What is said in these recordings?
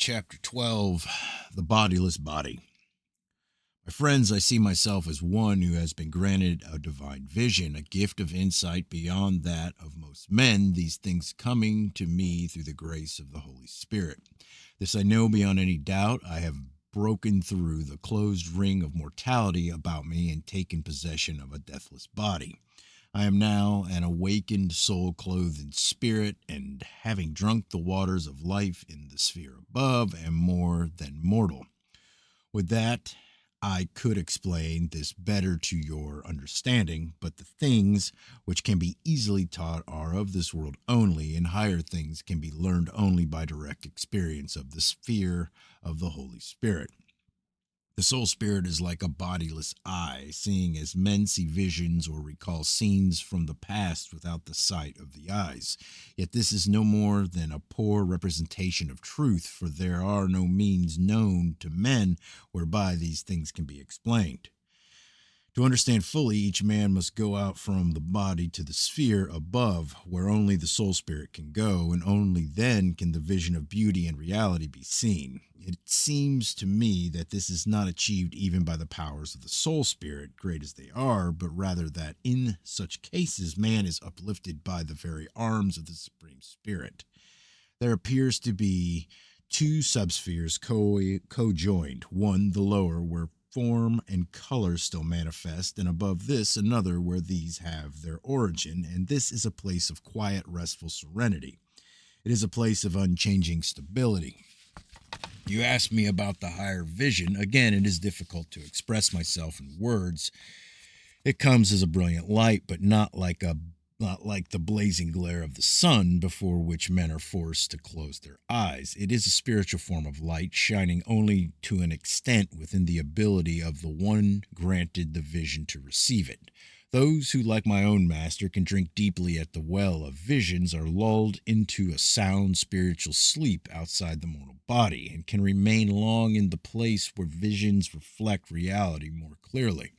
Chapter 12, The Bodiless Body. My friends, I see myself as one who has been granted a divine vision, a gift of insight beyond that of most men, these things coming to me through the grace of the Holy Spirit. This I know beyond any doubt. I have broken through the closed ring of mortality about me and taken possession of a deathless body. I am now an awakened soul clothed in spirit, and having drunk the waters of life in the sphere above, am more than mortal. With that, I could explain this better to your understanding, but the things which can be easily taught are of this world only, and higher things can be learned only by direct experience of the sphere of the Holy Spirit. The soul spirit is like a bodiless eye, seeing as men see visions or recall scenes from the past without the sight of the eyes. Yet this is no more than a poor representation of truth, for there are no means known to men whereby these things can be explained. To understand fully, each man must go out from the body to the sphere above, where only the soul spirit can go, and only then can the vision of beauty and reality be seen. It seems to me that this is not achieved even by the powers of the soul spirit, great as they are, but rather that in such cases man is uplifted by the very arms of the Supreme Spirit. There appears to be two subspheres co-joined, one the lower, where form and color still manifest, and above this another where these have their origin, and this is a place of quiet, restful serenity. It is a place of unchanging stability. You ask me about the higher vision. Again, it is difficult to express myself in words. It comes as a brilliant light, but not like the blazing glare of the sun, before which men are forced to close their eyes. It is a spiritual form of light, shining only to an extent within the ability of the one granted the vision to receive it. Those who, like my own master, can drink deeply at the well of visions are lulled into a sound spiritual sleep outside the mortal body, and can remain long in the place where visions reflect reality more clearly.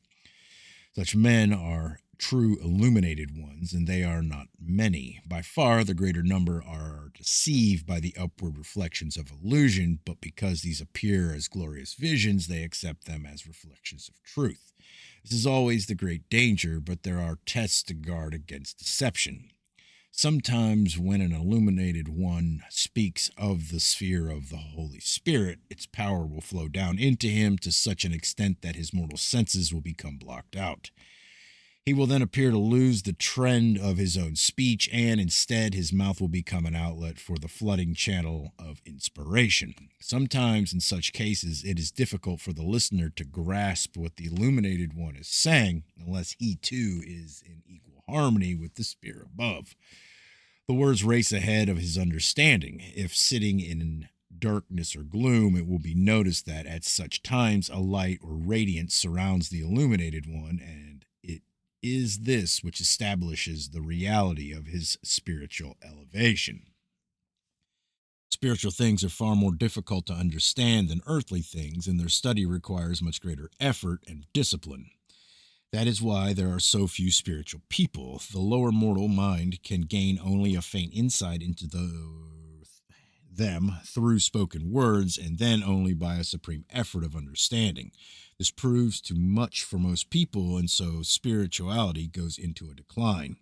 Such men are true illuminated ones, and they are not many. By far the greater number are deceived by the upward reflections of illusion, but because these appear as glorious visions, they accept them as reflections of truth. This is always the great danger, but there are tests to guard against deception. Sometimes when an illuminated one speaks of the sphere of the Holy Spirit, its power will flow down into him to such an extent that his mortal senses will become blocked out. He will then appear to lose the trend of his own speech, and instead his mouth will become an outlet for the flooding channel of inspiration. Sometimes in such cases it is difficult for the listener to grasp what the illuminated one is saying, unless he too is in equal harmony with the sphere above. The words race ahead of his understanding. If sitting in darkness or gloom, it will be noticed that at such times a light or radiance surrounds the illuminated one, and it is this which establishes the reality of his spiritual elevation. Spiritual things are far more difficult to understand than earthly things, and their study requires much greater effort and discipline. That is why there are so few spiritual people. The lower mortal mind can gain only a faint insight into them through spoken words, and then only by a supreme effort of understanding. This proves too much for most people, and so spirituality goes into a decline.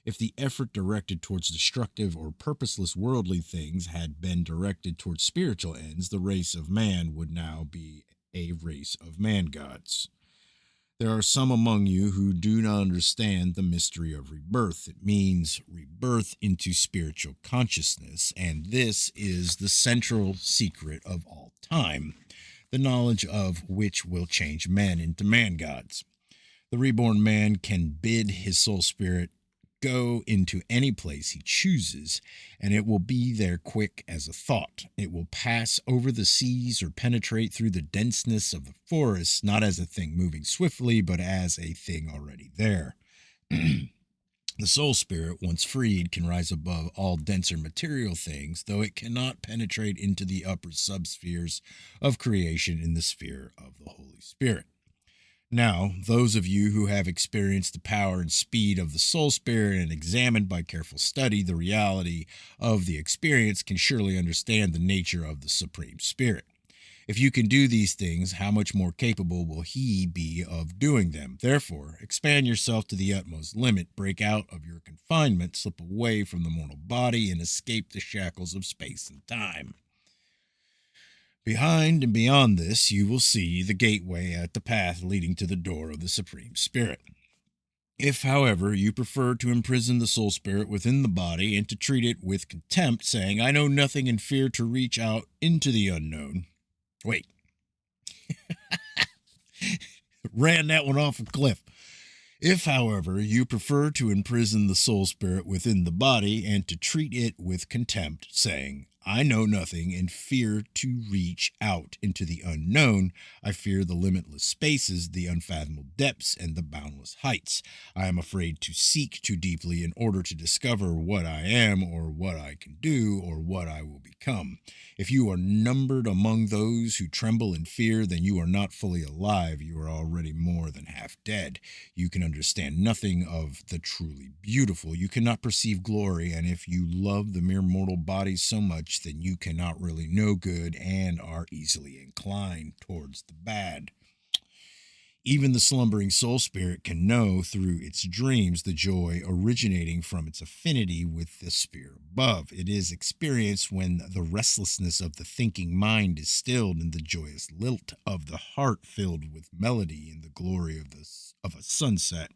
If the effort directed towards destructive or purposeless worldly things had been directed towards spiritual ends, the race of man would now be a race of man-gods. There are some among you who do not understand the mystery of rebirth. It means rebirth into spiritual consciousness, and this is the central secret of all time, the knowledge of which will change men into man-gods. The reborn man can bid his soul spirit go into any place he chooses, and it will be there quick as a thought. It will pass over the seas or penetrate through the denseness of the forests, not as a thing moving swiftly, but as a thing already there. The soul spirit, once freed, can rise above all denser material things, though it cannot penetrate into the upper subspheres of creation in the sphere of the Holy Spirit. Now, those of you who have experienced the power and speed of the soul spirit and examined by careful study the reality of the experience can surely understand the nature of the Supreme Spirit. If you can do these things, how much more capable will he be of doing them? Therefore, expand yourself to the utmost limit, break out of your confinement, slip away from the mortal body, and escape the shackles of space and time. Behind and beyond this, you will see the gateway at the path leading to the door of the Supreme Spirit. If, however, you prefer to imprison the soul spirit within the body and to treat it with contempt, saying, I know nothing and fear to reach out into the unknown. Wait. Ran that one off a cliff. If, however, you prefer to imprison the soul spirit within the body and to treat it with contempt, saying, I know nothing and fear to reach out into the unknown. I fear the limitless spaces, the unfathomable depths, and the boundless heights. I am afraid to seek too deeply in order to discover what I am or what I can do or what I will become. If you are numbered among those who tremble in fear, then you are not fully alive. You are already more than half dead. You can understand nothing of the truly beautiful. You cannot perceive glory, and if you love the mere mortal body so much, then you cannot really know good and are easily inclined towards the bad. Even the slumbering soul spirit can know through its dreams the joy originating from its affinity with the sphere above. It is experienced when the restlessness of the thinking mind is stilled and the joyous lilt of the heart filled with melody in the glory of a sunset.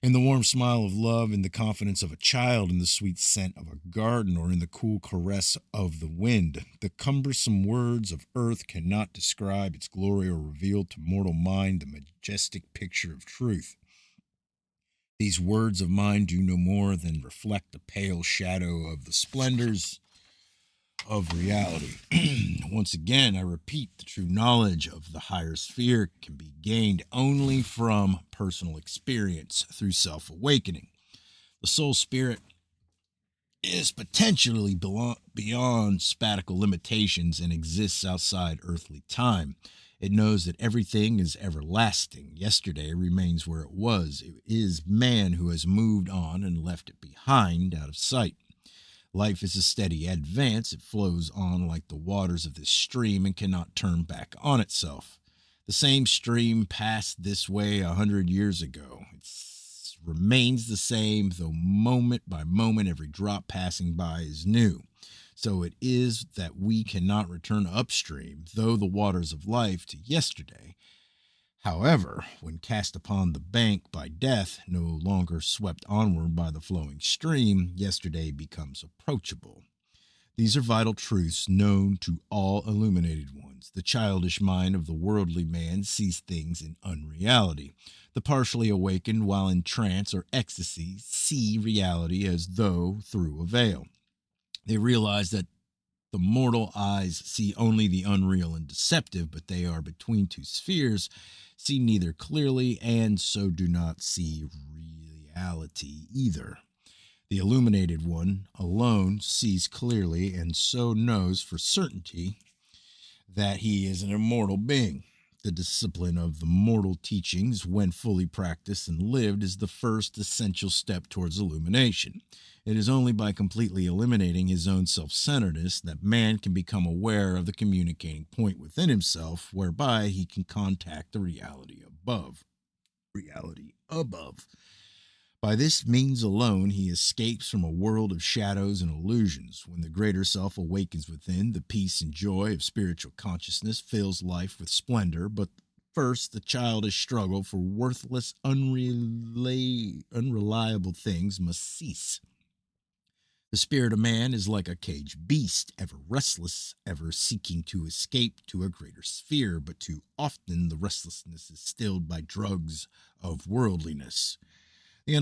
In the warm smile of love, in the confidence of a child, in the sweet scent of a garden, or in the cool caress of the wind. The cumbersome words of earth cannot describe its glory or reveal to mortal mind the majestic picture of truth. These words of mine do no more than reflect the pale shadow of the splendors of reality. Once again, I repeat, the true knowledge of the higher sphere can be gained only from personal experience through self-awakening. The soul spirit is potentially beyond spatial limitations and exists outside earthly time. It knows that everything is everlasting. Yesterday remains where it was. It is man who has moved on and left it behind, out of sight. Life is a steady advance. It flows on like the waters of this stream and cannot turn back on itself. The same stream passed this way 100 years ago. It remains the same, though moment by moment every drop passing by is new. So it is that we cannot return upstream, though the waters of life, to yesterday. However, when cast upon the bank by death, no longer swept onward by the flowing stream, yesterday becomes approachable. These are vital truths known to all illuminated ones. The childish mind of the worldly man sees things in unreality. The partially awakened, while in trance or ecstasy, see reality as though through a veil. They realize that the mortal eyes see only the unreal and deceptive, but they are between two spheres, see neither clearly, and so do not see reality either. The illuminated one alone sees clearly and so knows for certainty that he is an immortal being. The discipline of the mortal teachings, when fully practiced and lived, is the first essential step towards illumination. It is only by completely eliminating his own self-centeredness that man can become aware of the communicating point within himself, whereby he can contact the reality above. By this means alone, he escapes from a world of shadows and illusions. When the greater self awakens within, the peace and joy of spiritual consciousness fills life with splendor. But first, the childish struggle for worthless, unreliable things must cease. The spirit of man is like a caged beast, ever restless, ever seeking to escape to a greater sphere, but too often the restlessness is stilled by drugs of worldliness. The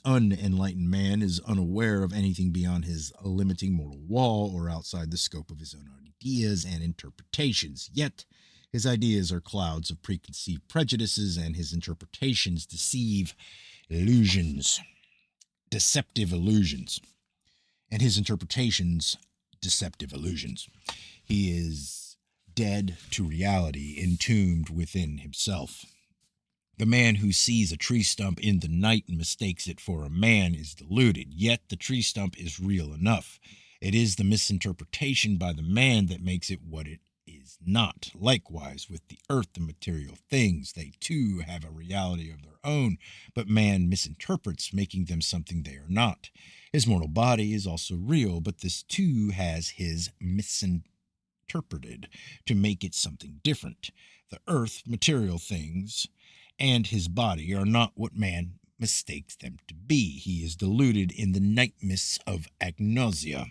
unenlightened man is unaware of anything beyond his limiting mortal wall or outside the scope of his own ideas and interpretations. Yet, his ideas are clouds of preconceived prejudices, and his interpretations deceptive illusions. He is dead to reality, entombed within himself. The man who sees a tree stump in the night and mistakes it for a man is deluded, yet the tree stump is real enough. It is the misinterpretation by the man that makes it what it is not. Likewise, with the earth and material things, they too have a reality of their own, but man misinterprets, making them something they are not. His mortal body is also real, but this too has his misinterpreted to make it something different. The earth, material things, and his body are not what man mistakes them to be. He is deluded in the night mists of agnosia.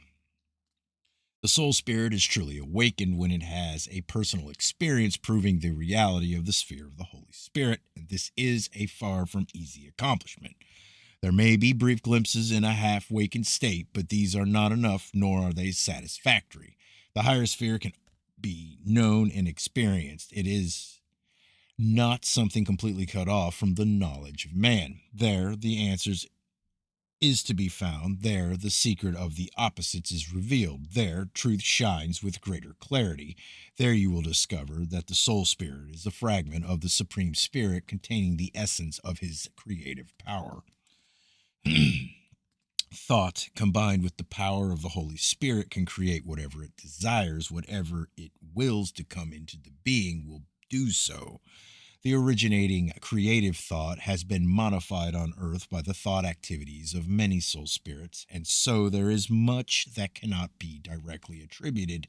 The soul spirit is truly awakened when it has a personal experience proving the reality of the sphere of the Holy Spirit, and this is a far from easy accomplishment. There may be brief glimpses in a half wakened state, but these are not enough, nor are they satisfactory. The higher sphere can be known and experienced. It is not something completely cut off from the knowledge of man. There, the answers is to be found. There, the secret of the opposites is revealed. There, truth shines with greater clarity. There, you will discover that the soul spirit is a fragment of the Supreme Spirit containing the essence of his creative power. Thought, combined with the power of the Holy Spirit, can create whatever it desires. Whatever it wills to come into the being will do so. The originating creative thought has been modified on earth by the thought activities of many soul spirits, and so there is much that cannot be directly attributed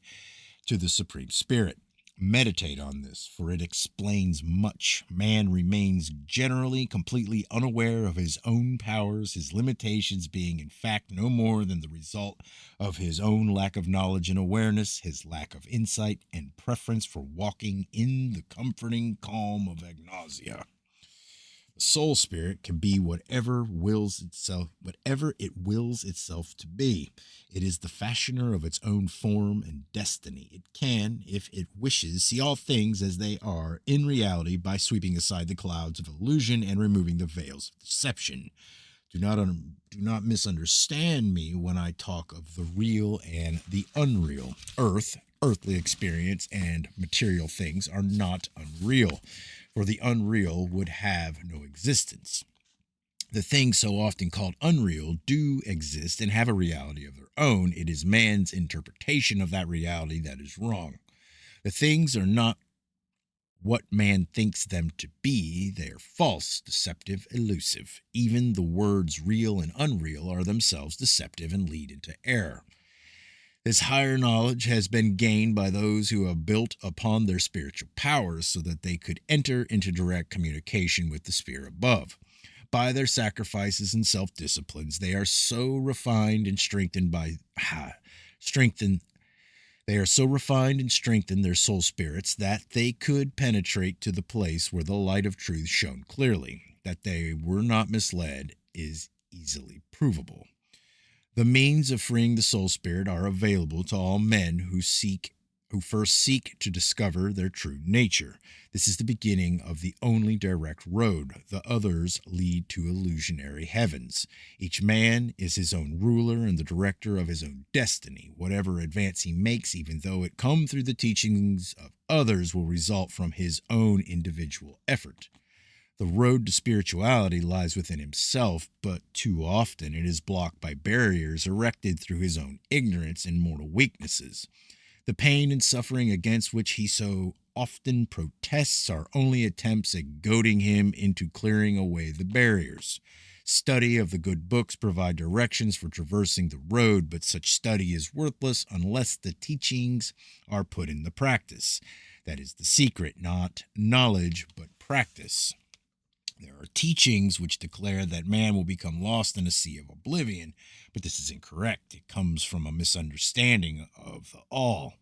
to the Supreme Spirit. Meditate on this, for it explains much. Man remains generally completely unaware of his own powers, his limitations being in fact no more than the result of his own lack of knowledge and awareness, his lack of insight and preference for walking in the comforting calm of agnosia. The soul spirit can be whatever it wills itself to be. It is the fashioner of its own form and destiny. It can, if it wishes, see all things as they are in reality by sweeping aside the clouds of illusion and removing the veils of deception. Do not misunderstand me when I talk of the real and the unreal. Earthly experience, and material things are not unreal, for the unreal would have no existence. The things so often called unreal do exist and have a reality of their own. It is man's interpretation of that reality that is wrong. The things are not what man thinks them to be. They are false, deceptive, elusive. Even the words real and unreal are themselves deceptive and lead into error. This higher knowledge has been gained by those who have built upon their spiritual powers so that they could enter into direct communication with the sphere above. By their sacrifices and self-disciplines, they are so refined and strengthened their soul spirits that they could penetrate to the place where the light of truth shone clearly. That they were not misled is easily provable. The means of freeing the soul spirit are available to all men who first seek to discover their true nature. This is the beginning of the only direct road. The others lead to illusionary heavens. Each man is his own ruler and the director of his own destiny. Whatever advance he makes, even though it come through the teachings of others, will result from his own individual effort. The road to spirituality lies within himself, but too often it is blocked by barriers erected through his own ignorance and mortal weaknesses. The pain and suffering against which he so often protests are only attempts at goading him into clearing away the barriers. Study of the good books provide directions for traversing the road, but such study is worthless unless the teachings are put into practice. That is the secret, not knowledge, but practice. There are teachings which declare that man will become lost in a sea of oblivion, but this is incorrect. It comes from a misunderstanding of the all.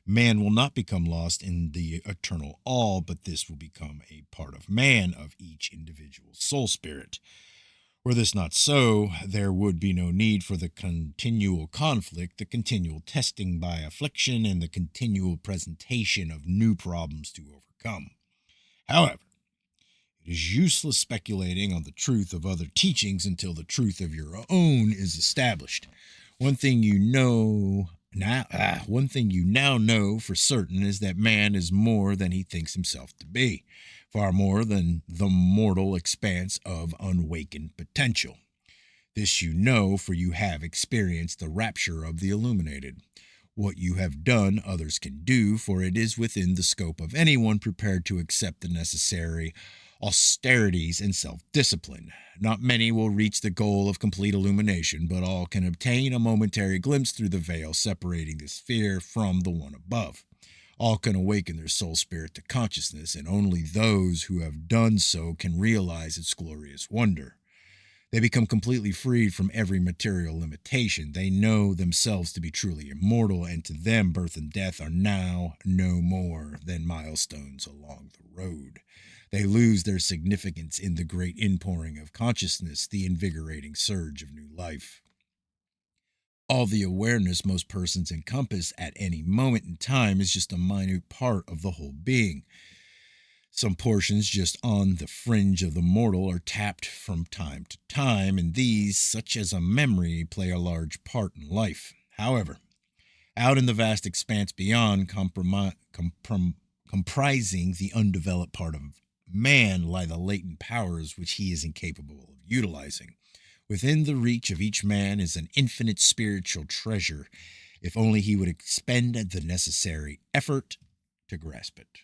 Man will not become lost in the eternal all, but this will become a part of man, of each individual soul spirit. Were this not so, there would be no need for the continual conflict, the continual testing by affliction, and the continual presentation of new problems to overcome. However, it is useless speculating on the truth of other teachings until the truth of your own is established. One thing you know One thing you now know for certain is that man is more than he thinks himself to be, far more than the mortal expanse of unawakened potential. This you know, for you have experienced the rapture of the illuminated. What you have done, others can do, for it is within the scope of anyone prepared to accept the necessary austerities and self discipline. Not many will reach the goal of complete illumination, but all can obtain a momentary glimpse through the veil separating the sphere from the one above. All can awaken their soul spirit to consciousness, and only those who have done so can realize its glorious wonder. They become completely freed from every material limitation. They know themselves to be truly immortal, and to them, birth and death are now no more than milestones along the road. They lose their significance in the great inpouring of consciousness, the invigorating surge of new life. All the awareness most persons encompass at any moment in time is just a minute part of the whole being. Some portions just on the fringe of the mortal are tapped from time to time, and these, such as a memory, play a large part in life. However, out in the vast expanse beyond, comprising the undeveloped part of man, lie the latent powers which he is incapable of utilizing. Within the reach of each man is an infinite spiritual treasure, if only he would expend the necessary effort to grasp it.